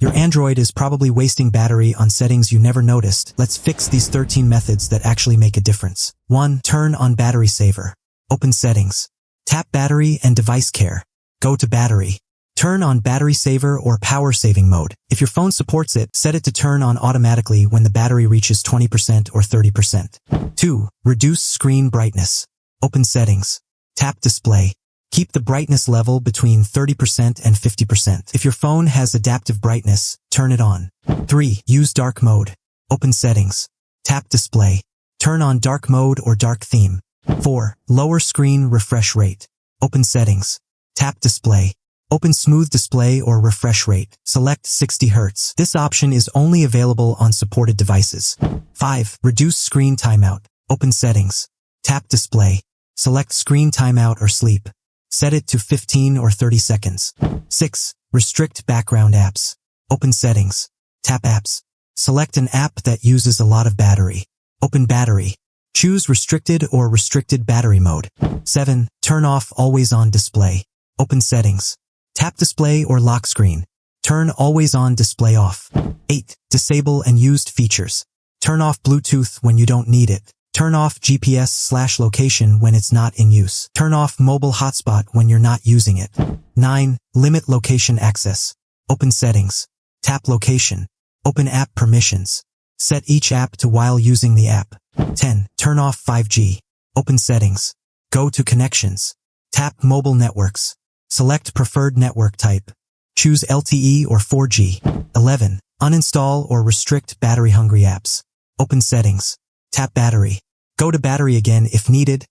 Your Android is probably wasting battery on settings you never noticed. Let's fix these 13 methods that actually make a difference. 1. Turn on battery saver. Open settings. Tap battery and device care. Go to battery. Turn on battery saver or power saving mode. If your phone supports it, set it to turn on automatically when the battery reaches 20% or 30%. 2. Reduce screen brightness. Open settings. Tap display. Keep the brightness level between 30% and 50%. If your phone has adaptive brightness, turn it on. 3. Use dark mode. Open settings. Tap display. Turn on dark mode or dark theme. 4. Lower screen refresh rate. Open settings. Tap display. Open smooth display or refresh rate. Select 60 Hz. This option is only available on supported devices. 5. Reduce screen timeout. Open settings. Tap display. Select screen timeout or sleep. Set it to 15 or 30 seconds. 6. Restrict background apps. Open settings. Tap apps. Select an app that uses a lot of battery. Open battery. Choose restricted or restricted battery mode. 7. Turn off always on display. Open settings. Tap display or lock screen. Turn always on display off. 8. Disable unused features. Turn off Bluetooth when you don't need it. Turn off GPS/location when it's not in use. Turn off mobile hotspot when you're not using it. 9. Limit location access. Open settings. Tap location. Open app permissions. Set each app to while using the app. 10. Turn off 5G. Open settings. Go to connections. Tap mobile networks. Select preferred network type. Choose LTE or 4G. 11. Uninstall or restrict battery-hungry apps. Open settings. Tap battery. Go to battery again if needed,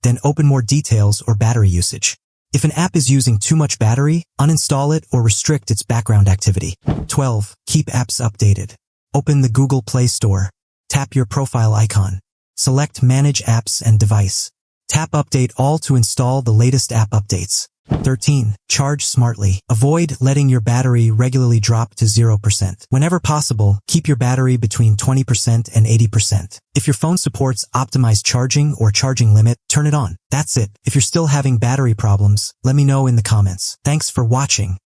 then open more details or battery usage. If an app is using too much battery, uninstall it or restrict its background activity. 12. Keep apps updated. Open the Google Play Store. Tap your profile icon. Select Manage Apps and Device. Tap Update All to install the latest app updates. 13. Charge smartly. Avoid letting your battery regularly drop to 0%. Whenever possible, keep your battery between 20% and 80%. If your phone supports optimized charging or charging limit, turn it on. That's it. If you're still having battery problems, let me know in the comments. Thanks for watching.